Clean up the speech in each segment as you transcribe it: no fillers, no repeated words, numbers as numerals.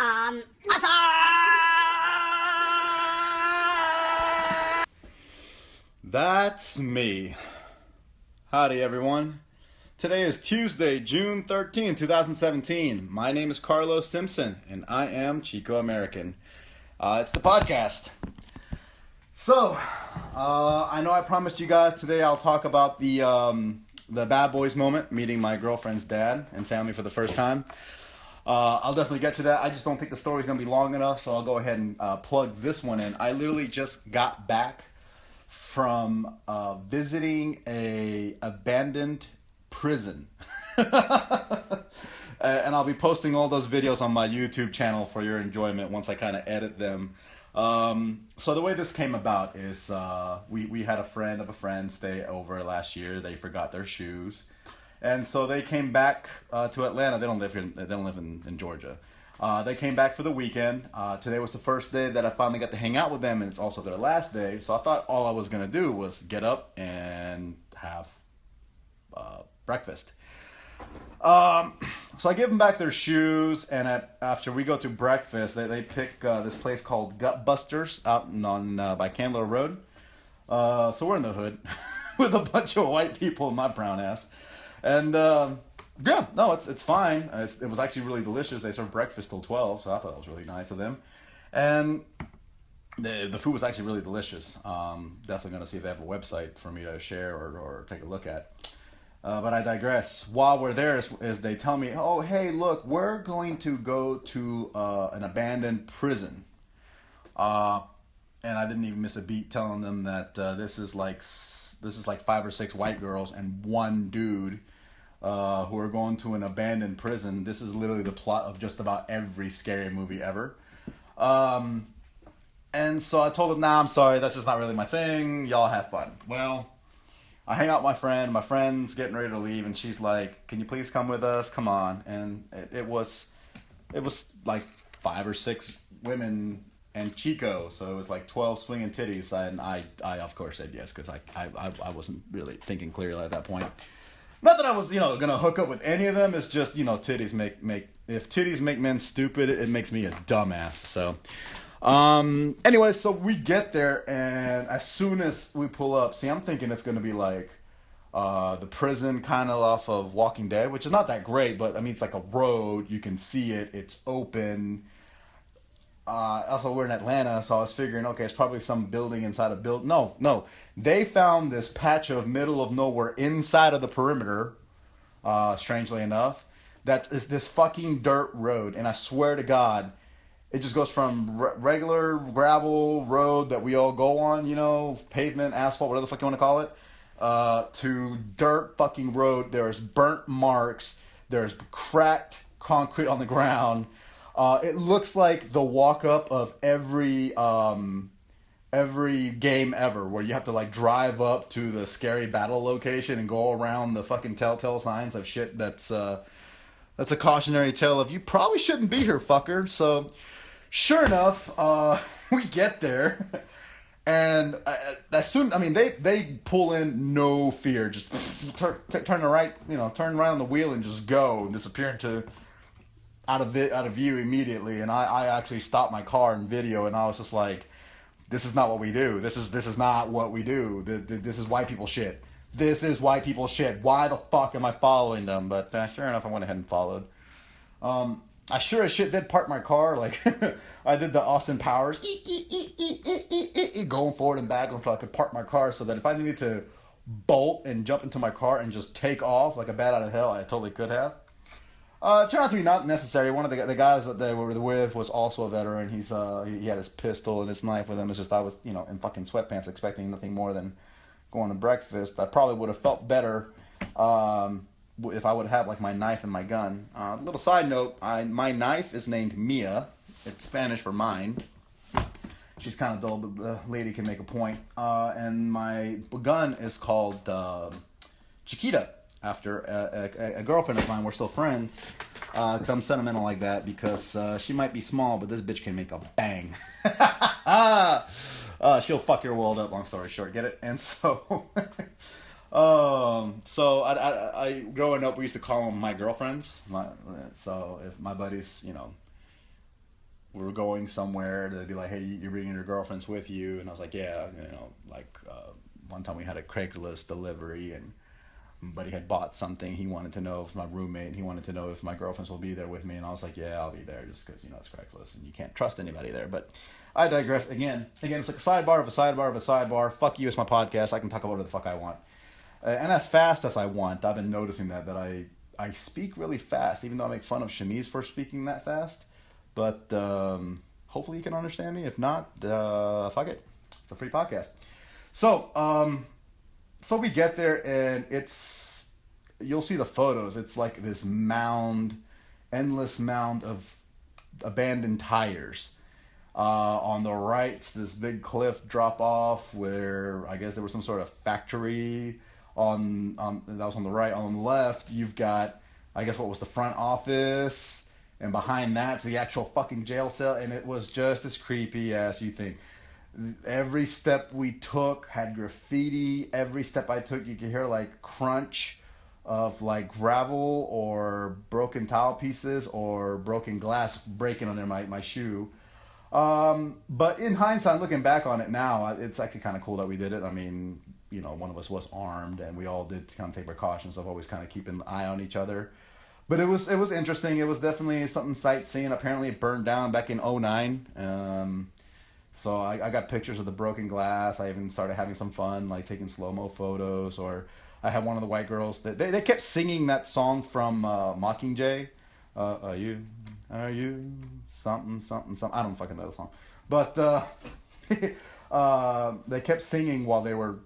Awesome! That's me. Howdy, everyone. Today is Tuesday, June 13, 2017. My name is Carlos Simpson, and I am Chico Amerikan. It's the podcast. So, I know I promised you guys today I'll talk about the bad boys moment, meeting my girlfriend's dad and family for the first time. I'll definitely get to that. I just don't think the story's going to be long enough, so I'll go ahead and plug this one in. I literally just got back from visiting a abandoned prison. And I'll be posting all those videos on my YouTube channel for your enjoyment once I kind of edit them. So the way this came about is we had a friend of a friend stay over last year. They forgot their shoes, and so they came back to Atlanta. They don't live in Georgia. They came back for the weekend. Today was the first day that I finally got to hang out with them, and it's also their last day. So I thought all I was gonna do was get up and have breakfast. So I give them back their shoes, and after we go to breakfast, they pick this place called Gut Busters out on by Candler Road. So we're in the hood with a bunch of white people and my brown ass, and yeah, no, it's fine. It was actually really delicious. They served breakfast till 12, so I thought that was really nice of them, and the food was actually really delicious. Definitely gonna see if they have a website for me to share or take a look at. But I digress. While we're there, is they tell me, oh, hey, look, we're going to go to an abandoned prison. And I didn't even miss a beat telling them that this is like 5 or 6 white girls and one dude who are going to an abandoned prison. This is literally the plot of just about every scary movie ever. And so I told them, nah, I'm sorry, that's just not really my thing. Y'all have fun. Well, I hang out with my friend. My friend's getting ready to leave, and she's like, "Can you please come with us? Come on!" And it was like 5 or 6 women and Chico, so it was like 12 swinging titties. And I of course said yes because I wasn't really thinking clearly at that point. Not that I was gonna hook up with any of them. It's just titties make if titties make men stupid, it makes me a dumbass. So. Anyway, so we get there, and as soon as we pull up, see, I'm thinking it's gonna be like the prison kind of off of Walking Dead, which is not that great, but I mean it's like a road, you can see it, it's open. Also we're in Atlanta, so I was figuring, okay, it's probably some building inside a building. No, they found this patch of middle of nowhere inside of the perimeter, strangely enough, that is this fucking dirt road, and I swear to God, it just goes from regular gravel road that we all go on, pavement, asphalt, whatever the fuck you want to call it, to dirt fucking road. There's burnt marks. There's cracked concrete on the ground. It looks like the walk-up of every game ever, where you have to like drive up to the scary battle location and go around the fucking telltale signs of shit that's a cautionary tale of you probably shouldn't be here, fucker. So. Sure enough, we get there, and as soon, I mean, they pull in no fear, just turn right on the wheel and just go and disappear into out of view immediately. And I actually stopped my car and video, and I was just like, this is not what we do. This is not what we do. This is white people shit. This is white people shit. Why the fuck am I following them? But sure enough, I went ahead and followed. I sure as shit did park my car, like, I did the Austin Powers, going forward and back until I could park my car so that if I needed to bolt and jump into my car and just take off like a bat out of hell, I totally could have. It turned out to be not necessary. One of the guys that they were with was also a veteran. He had his pistol and his knife with him. It's just I was, in fucking sweatpants expecting nothing more than going to breakfast. I probably would have felt better, if I would have like my knife and my gun. Little side note, my knife is named Mia. It's Spanish for mine. She's kind of dull, but the lady can make a point. And my gun is called Chiquita, after a girlfriend of mine. We're still friends. Because I'm sentimental like that, because she might be small, but this bitch can make a bang. She'll fuck your world up, long story short. Get it? And so... So I growing up, we used to call them my girlfriends. So if my buddies, we were going somewhere, they'd be like, hey, you're bringing your girlfriends with you, and I was like, yeah, one time we had a Craigslist delivery, and but he had bought something. He wanted to know if my roommate, he wanted to know if my girlfriends will be there with me, and I was like, yeah, I'll be there, just because it's Craigslist and you can't trust anybody there. But I digress. Again, it's like a sidebar of a sidebar of a sidebar. Fuck you, it's my podcast. I can talk about whatever the fuck I want, and as fast as I want. I've been noticing that I speak really fast, even though I make fun of Shanice for speaking that fast. But hopefully you can understand me. If not, fuck it. It's a free podcast. So we get there, and you'll see the photos. It's like this endless mound of abandoned tires. On the right, this big cliff drop off where I guess there was some sort of factory. That was on the right. On the left, you've got, I guess, what was the front office, and behind that's the actual fucking jail cell, and it was just as creepy as you think. Every step we took had graffiti. Every step I took, you could hear like crunch of like gravel or broken tile pieces or broken glass breaking under my shoe. But in hindsight, looking back on it now, it's actually kind of cool that we did it. I mean, one of us was armed, and we all did kind of take precautions of always kind of keeping an eye on each other. But it was interesting. It was definitely something sightseeing. Apparently, it burned down back in 2009. So I got pictures of the broken glass. I even started having some fun, like taking slow-mo photos. Or I had one of the white girls that they kept singing that song from Mockingjay. Are you something, something, something. I don't fucking know the song. But they kept singing while they were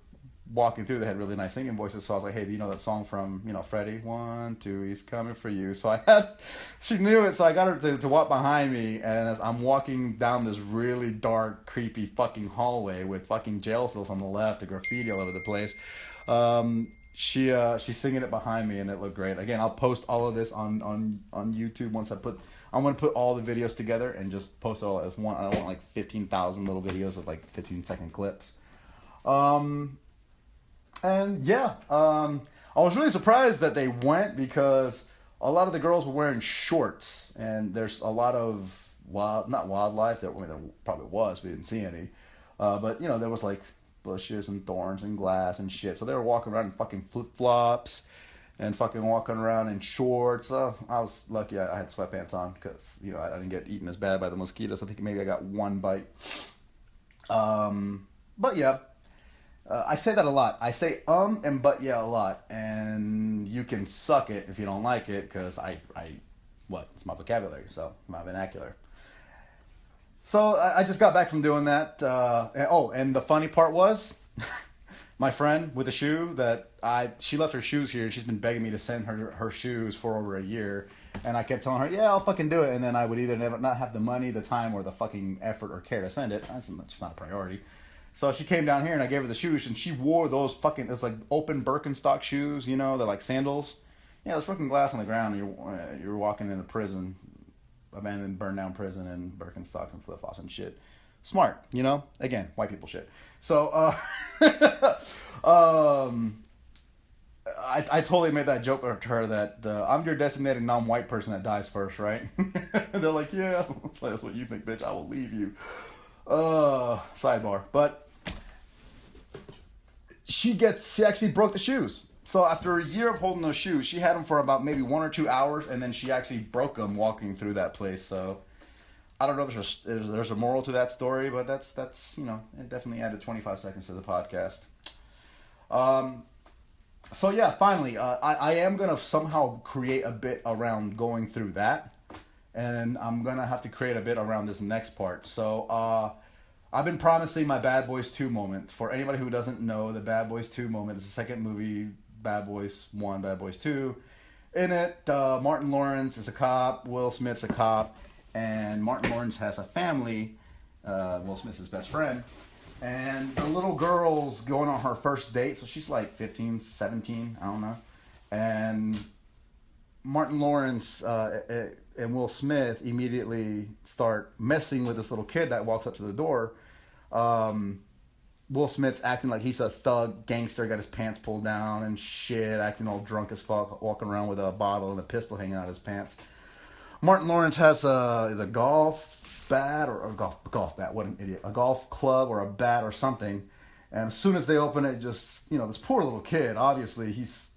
walking through. They had really nice singing voices. So I was like, hey, do you know that song from, Freddie? 1, 2, he's coming for you. So she knew it. So I got her to walk behind me. And as I'm walking down this really dark, creepy fucking hallway with fucking jail cells on the left, a graffiti all over the place, she's singing it behind me, and it looked great. Again, I'll post all of this on YouTube once I'm going to put all the videos together and just post it all as one. I don't want like 15,000 little videos of like 15-second clips. And yeah, I was really surprised that they went, because a lot of the girls were wearing shorts, and there's a lot of not wildlife. There probably was. We didn't see any. But there was like bushes and thorns and glass and shit. So they were walking around in fucking flip-flops and fucking walking around in shorts. I was lucky I had sweatpants on, because, I didn't get eaten as bad by the mosquitoes. I think maybe I got one bite. But yeah. I say that a lot. I say and but yeah a lot, and you can suck it if you don't like it, because it's my vocabulary, so my vernacular. So I just got back from doing that. And the funny part was, my friend with the shoe she left her shoes here. She's been begging me to send her shoes for over a year, and I kept telling her, yeah, I'll fucking do it, and then I would either never not have the money, the time, or the fucking effort or care to send it. That's just not a priority. So she came down here, and I gave her the shoes, and she wore those fucking, it's like open Birkenstock shoes, they're like sandals. Yeah, there's broken glass on the ground, and you're walking in a prison, abandoned, burned down prison, and Birkenstocks and flip-flops and shit. Smart, Again, white people shit. So, I totally made that joke to her that I'm your designated non-white person that dies first, right? They're like, yeah, that's what you think, bitch. I will leave you. Sidebar. But she actually broke the shoes. So after a year of holding those shoes, she had them for about maybe 1 or 2 hours, and then she actually broke them walking through that place. So I don't know if there's a moral to that story, but that's it definitely added 25 seconds to the podcast. So yeah, finally, I am gonna somehow create a bit around going through that, and I'm gonna have to create a bit around this next part. So I've been promising my Bad Boys 2 moment. For anybody who doesn't know, the Bad Boys 2 moment is the second movie, Bad Boys 1, Bad Boys 2. In it, Martin Lawrence is a cop, Will Smith's a cop, and Martin Lawrence has a family. Will Smith's his best friend. And the little girl's going on her first date, so she's like 15, 17, I don't know. And Martin Lawrence and Will Smith immediately start messing with this little kid that walks up to the door. Will Smith's acting like he's a thug gangster, got his pants pulled down and shit, acting all drunk as fuck, walking around with a bottle and a pistol hanging out of his pants. Martin Lawrence has the golf bat or a golf bat. What an idiot! A golf club or a bat or something. And as soon as they open it, just this poor little kid. Obviously, he's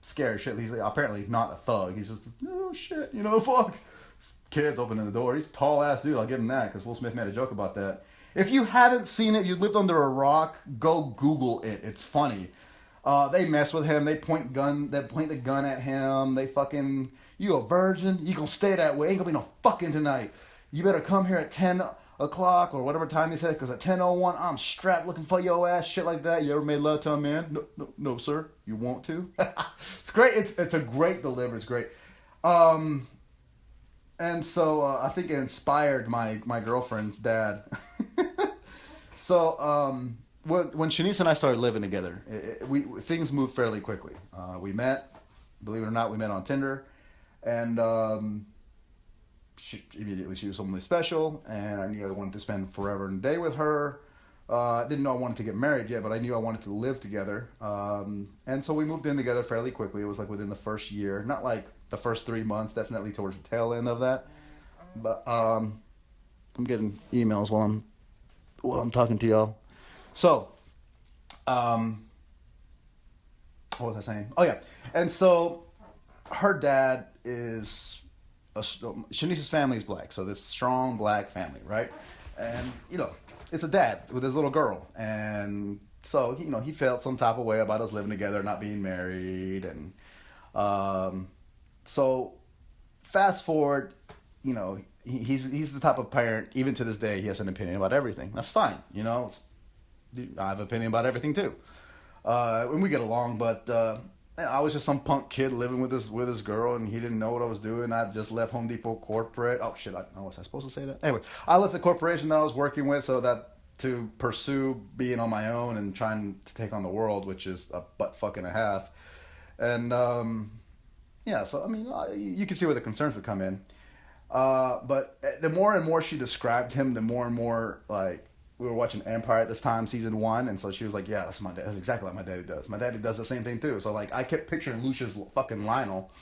scared shit. He's apparently not a thug. He's just oh shit, fuck. Kid's opening the door. He's a tall ass dude. I'll give him that because Will Smith made a joke about that. If you haven't seen it, you lived under a rock. Go Google it. It's funny. They mess with him. They point the gun at him. They fucking, you a virgin? You gonna stay that way? Ain't gonna be no fucking tonight. You better come here at 10 o'clock or whatever time he said, because at 10:01 I'm strapped looking for your ass. Shit like that. You ever made love to a man? No, sir. You want to? It's great. It's a great delivery. It's great. And so I think it inspired my girlfriend's dad. So when Shanice and I started living together, things moved fairly quickly. We met, believe it or not, we met on Tinder, and she was someone special, and I knew I wanted to spend forever and a day with her. I didn't know I wanted to get married yet, but I knew I wanted to live together. And so we moved in together fairly quickly. It was like within the first year, not like the first 3 months, definitely towards the tail end of that. But I'm getting emails while I'm talking to y'all. So, what was I saying? Oh yeah, and so her dad is Shanice's family is black, so this strong black family, right? And it's a dad with his little girl, and so he felt some type of way about us living together, not being married, and so fast forward, he's the type of parent, even to this day, he has an opinion about everything. That's fine, I have an opinion about everything too. And we get along, but I was just some punk kid living with his girl, and he didn't know what I was doing. I just left Home Depot corporate. Oh shit! Was I supposed to say that? Anyway, I left the corporation that I was working with to pursue being on my own and trying to take on the world, which is a butt fuck and a half. And yeah, so I mean, you can see where the concerns would come in. But the more and more she described him, the more and more like. We were watching Empire at this time, season 1, and so she was like, yeah, that's my dad. That's exactly what my daddy does. My daddy does the same thing too. So like I kept picturing Lucia's fucking Lionel.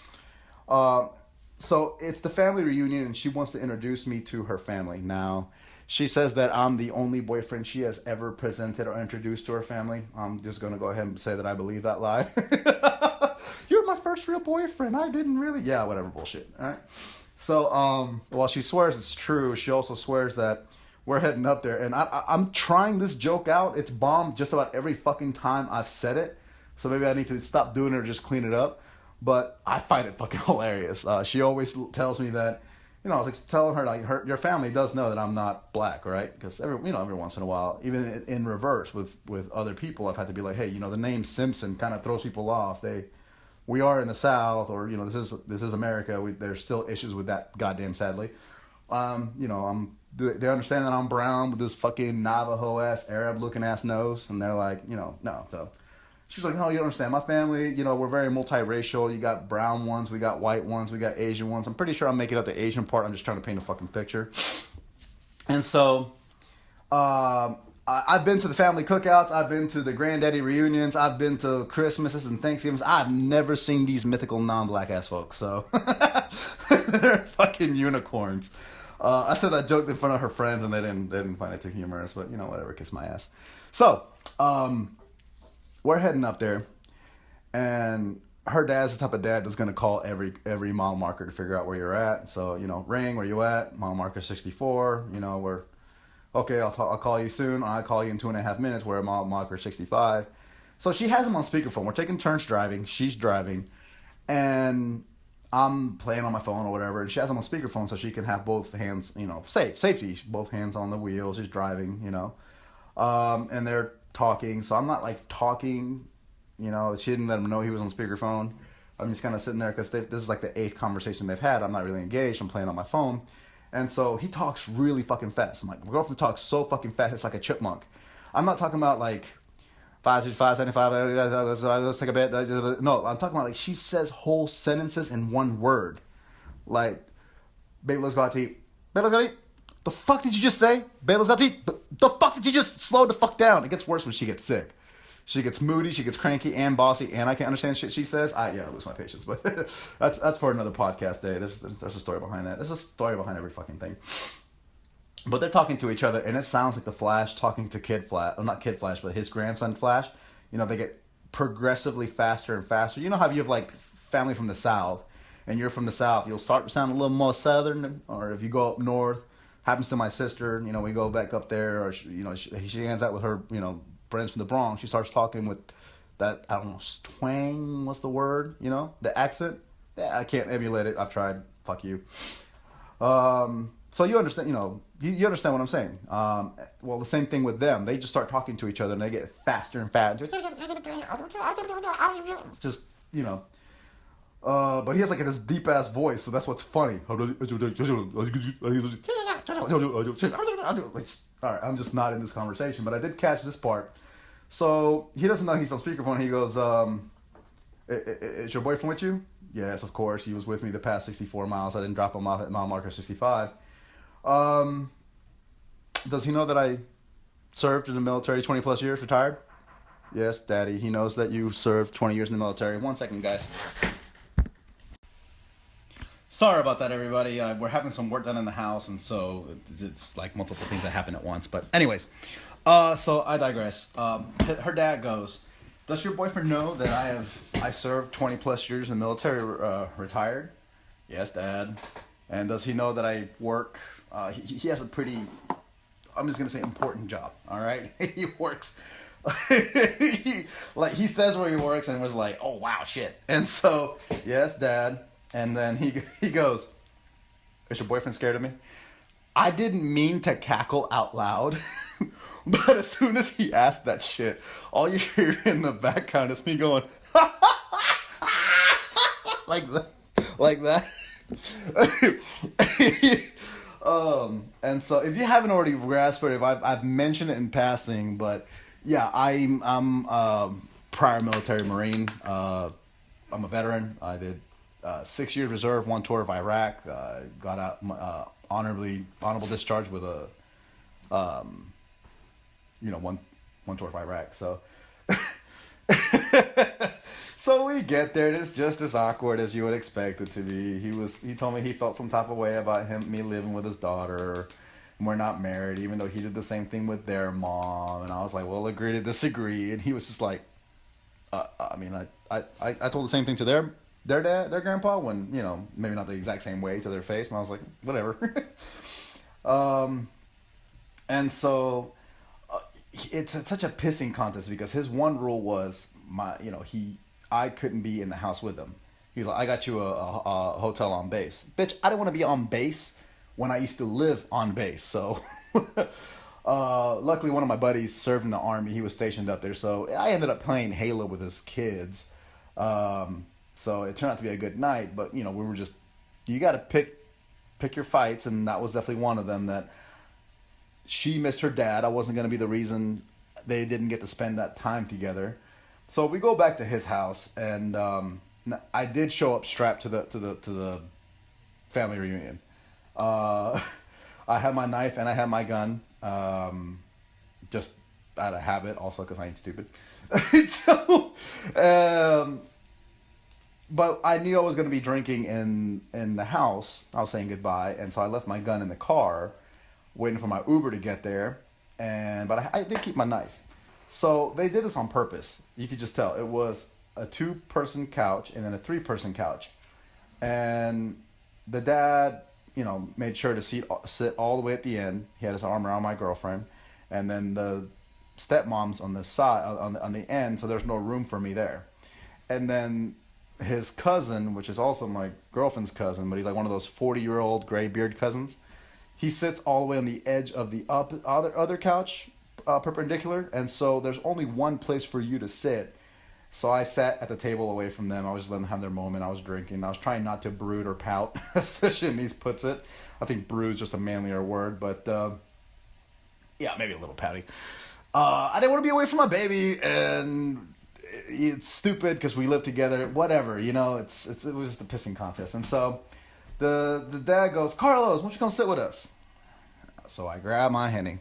So it's the family reunion, and she wants to introduce me to her family. Now, she says that I'm the only boyfriend she has ever presented or introduced to her family. I'm just going to go ahead and say that I believe that lie. You're my first real boyfriend. I didn't really. Yeah, whatever bullshit. All right. So while she swears it's true, she also swears that we're heading up there, and I'm trying this joke out. It's bombed just about every fucking time I've said it, so maybe I need to stop doing it or just clean it up. But I find it fucking hilarious. She always tells me that, I was like telling her like your family does know that I'm not black, right? Because every once in a while, even in reverse with other people, I've had to be like, hey, the name Simpson kind of throws people off. We are in the South, or this is America. There's still issues with that, goddamn sadly. They understand that I'm brown with this fucking Navajo ass Arab looking ass nose, and they're like, no. So she's like, no, you don't understand. My family, we're very multiracial. You got brown ones, we got white ones, we got Asian ones. I'm pretty sure I'm making up the Asian part. I'm just trying to paint a fucking picture. And so, I've been to the family cookouts. I've been to the granddaddy reunions. I've been to Christmases and Thanksgivings. I've never seen these mythical non-black ass folks. So they're fucking unicorns. I said that joke in front of her friends, and they didn't find it too humorous, but whatever, kiss my ass. So, we're heading up there, and her dad's the type of dad that's gonna call every mile marker to figure out where you're at. So, ring, where you at? Mile marker 64. We're okay. I'll call you soon. I'll call you in 2.5 minutes. We're at mile marker 65. So she has him on speakerphone. We're taking turns driving. She's driving, and I'm playing on my phone or whatever, and she has them on speakerphone so she can have both hands, safety, both hands on the wheel. She's driving, and they're talking. So I'm not like talking, she didn't let him know he was on speakerphone. I'm just kind of sitting there because this is like the 8th conversation they've had. I'm not really engaged. I'm playing on my phone. And so he talks really fucking fast. I'm like, my girlfriend talks so fucking fast, it's like a chipmunk. I'm not talking about like 565, 75, let's take a bit. No, I'm talking about like she says whole sentences in one word. Like, baby, let's go out to eat. Baby, let's go eat. The fuck did you just say? Baby, let's go out to eat. The fuck did you just slow the fuck down? It gets worse when she gets sick. She gets moody, she gets cranky and bossy, and I can't understand shit she says. I lose my patience, but that's for another podcast day. There's a story behind that. There's a story behind every fucking thing. But they're talking to each other, and it sounds like the Flash talking to Kid Flash. Well, not Kid Flash, but his grandson Flash. You know, they get progressively faster and faster. You know how you have like family from the South, and you're from the South, you'll start to sound a little more Southern. Or if you go up north, happens to my sister. You know, we go back up there, or she hangs out with her, friends from the Bronx. She starts talking with that, I don't know, twang. What's the word? You know, the accent. Yeah, I can't emulate it. I've tried. Fuck you. So you understand, you understand what I'm saying. Well, the same thing with them. They just start talking to each other, and they get faster and faster. Just, but he has like this deep ass voice, so that's what's funny. All right, I'm just not in this conversation, but I did catch this part. So he doesn't know he's on speakerphone. He goes, "Is your boyfriend with you?" Yes, of course. He was with me the past 64 miles. I didn't drop him off at mile marker 65. Does he know that I served in the military 20 plus years, retired? Yes, Daddy. He knows that you served 20 years in the military. 1 second, guys. Sorry about that, everybody. We're having some work done in the house, and so it's like multiple things that happen at once. But anyways, so I digress. Her dad goes, "Does your boyfriend know that I served 20 plus years in the military, retired?" Yes, Dad. And does he know that I work? He has a pretty, I'm just gonna say, important job. All right, he works. He says where he works, and was like, "Oh wow, shit." And so, yes, Dad. And then he goes, "Is your boyfriend scared of me?" I didn't mean to cackle out loud, but as soon as he asked that shit, all you hear in the background is me going, like that, like that. And so if you haven't already grasped it, if I've mentioned it in passing, but yeah, I'm prior military Marine. I'm a veteran. I did 6 years reserve, 1 tour of Iraq. Got out honorable discharge with a one tour of Iraq. So so we get there, and it's just as awkward as you would expect it to be. He told me he felt some type of way about me living with his daughter, and we're not married, even though he did the same thing with their mom. And I was like, well, agree to disagree. And he was just like, I told the same thing to their dad, their grandpa, when, maybe not the exact same way to their face. And I was like, whatever. And so it's such a pissing contest, because his one rule was I couldn't be in the house with him. He was like, "I got you a hotel on base." Bitch, I didn't want to be on base when I used to live on base. So luckily one of my buddies served in the Army. He was stationed up there. So I ended up playing Halo with his kids. So it turned out to be a good night. But, we were just, you got to pick your fights. And that was definitely one of them, that she missed her dad. I wasn't going to be the reason they didn't get to spend that time together. So we go back to his house, and I did show up strapped to the family reunion. I had my knife and I had my gun, just out of habit, also because I ain't stupid. So, but I knew I was going to be drinking in the house. I was saying goodbye, and so I left my gun in the car, waiting for my Uber to get there. But I did keep my knife. So they did this on purpose. You could just tell. It was a 2-person couch and then a 3-person couch. And the dad, made sure to sit all the way at the end. He had his arm around my girlfriend. And then the stepmom's on the side, on the end, so there's no room for me there. And then his cousin, which is also my girlfriend's cousin, but he's like one of those 40-year-old gray beard cousins, he sits all the way on the edge of the other couch, perpendicular, and so there's only one place for you to sit. So I sat at the table away from them. I was just letting them have their moment. I was drinking. I was trying not to brood or pout, as the Shimmies puts it. I think brood is just a manlier word, but yeah, maybe a little pouty. I didn't want to be away from my baby, and it's stupid because we live together. Whatever, it was just a pissing contest. And so the dad goes, "Carlos, why don't you come sit with us?" So I grab my Henny,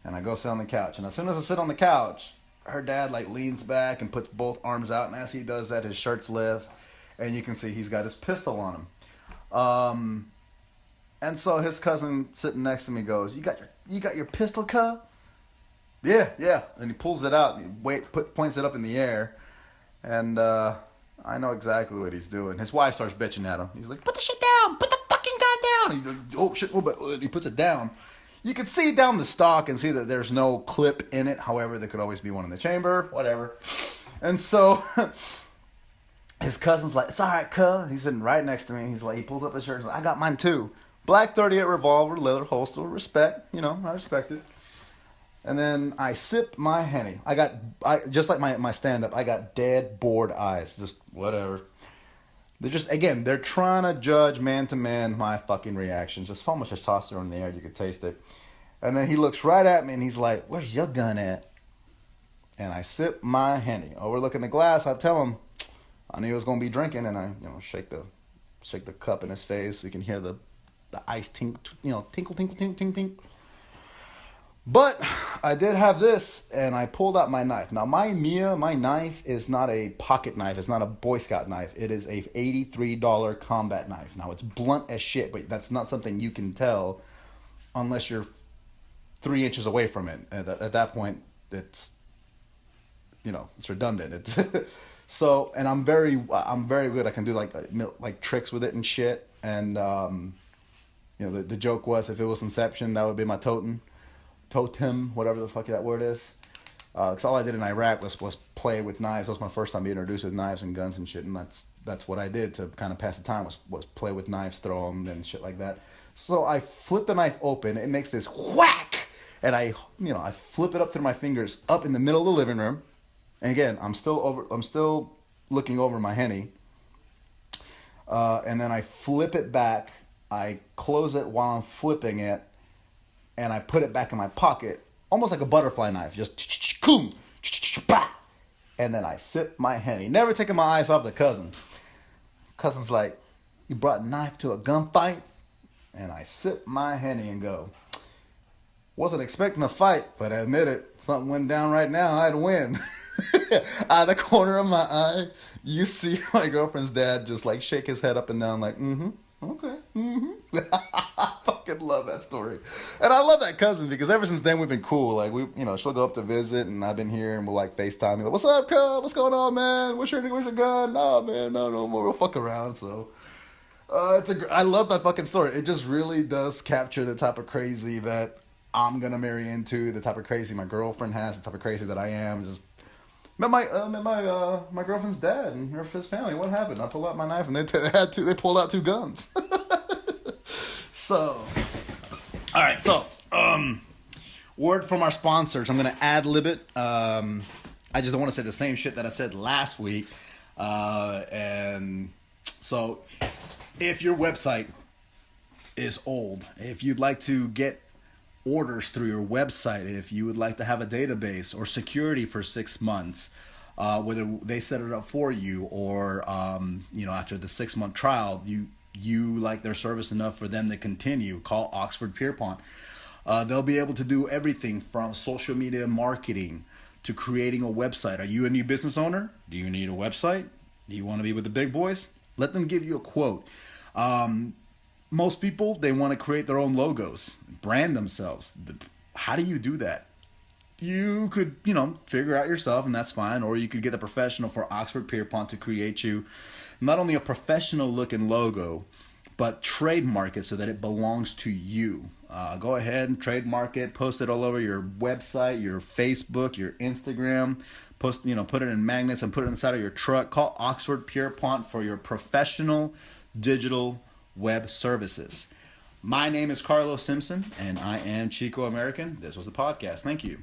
and I go sit on the couch. And as soon as I sit on the couch, her dad leans back and puts both arms out. And as he does that, his shirt's lift. And you can see he's got his pistol on him. And so his cousin sitting next to me goes, you got your pistol, cuh? Yeah. And he pulls it out and points it up in the air. And I know exactly what he's doing. His wife starts bitching at him. He's like, put the shit down. Put the fucking gun down. He's like, oh shit, and he puts it down. You can see down the stock and see that there's no clip in it. However, there could always be one in the chamber. Whatever. And so his cousin's like, it's all right, cuh. He's sitting right next to me. He's like, he pulls up his shirt. He's like, I got mine too. Black 38 revolver, leather holster, respect. You know, I respect it. And then I sip my Henny. I just like my stand-up, I got dead bored eyes. Just whatever. They're trying to judge man to man my fucking reactions. Just so much testosterone in the air, you could taste it. And then he looks right at me and he's like, where's your gun at? And I sip my Henny. Overlooking the glass, I tell him, I knew he was going to be drinking, and I shake the cup in his face so you can hear the ice tinkle, tinkle. But I did have this, and I pulled out my knife. Now, my knife is not a pocket knife. It's not a Boy Scout knife. It is a $83 combat knife. Now, it's blunt as shit, but that's not something you can tell unless you're 3 inches away from it. At that point, it's redundant. So, and I'm very good. I can do like tricks with it and shit. And the joke was, if it was Inception, that would be my totem, whatever the fuck that word is. Because all I did in Iraq was play with knives. That was my first time being introduced with knives and guns and shit, and that's what I did to kind of pass the time, was play with knives, throw them, and shit like that. So I flip the knife open. It makes this whack, and I flip it up through my fingers up in the middle of the living room. And again, I'm still looking over my Henny. And then I flip it back. I close it while I'm flipping it, and I put it back in my pocket, almost like a butterfly knife, just boom, and then I sip my Henny, never taking my eyes off the cousin. Cousin's like, you brought a knife to a gunfight? And I sip my Henny and go, wasn't expecting a fight, but I admit it, something went down right now, I'd win. Out of the corner of my eye, you see my girlfriend's dad just like shake his head up and down like, okay, I fucking love that story. And I love that cousin because ever since then we've been cool. Like, she'll go up to visit, and I've been here, and we'll like FaceTime. Like, what's up, cuz? What's going on, man? Where's your gun? No, man, no more. We'll fuck around. So, I love that fucking story. It just really does capture the type of crazy that I'm gonna marry into, the type of crazy my girlfriend has, the type of crazy that I am. Just met my girlfriend's dad and his family. What happened? I pulled out my knife, and they pulled out 2 guns. So, all right. So, word from our sponsors. I'm gonna ad-lib it. I just don't want to say the same shit that I said last week. And so, if your website is old, if you'd like to get orders through your website, if you would like to have a database or security for 6 months, whether they set it up for you or after the 6-month trial, you like their service enough for them to continue, call Oxford Pierpont. They'll be able to do everything from social media marketing to creating a website. Are you a new business owner? Do you need a website? Do you want to be with the big boys? Let them give you a quote. Most people, they want to create their own logos, brand themselves. How do you do that? You could, figure out yourself, and that's fine. Or you could get a professional for Oxford Pierpont to create you not only a professional looking logo, but trademark it so that it belongs to you. Go ahead and trademark it, post it all over your website, your Facebook, your Instagram. Put it in magnets and put it inside of your truck. Call Oxford Pierpont for your professional digital web services. My name is Carlos Simpson, and I am Chico Amerikan. This was the podcast. Thank you.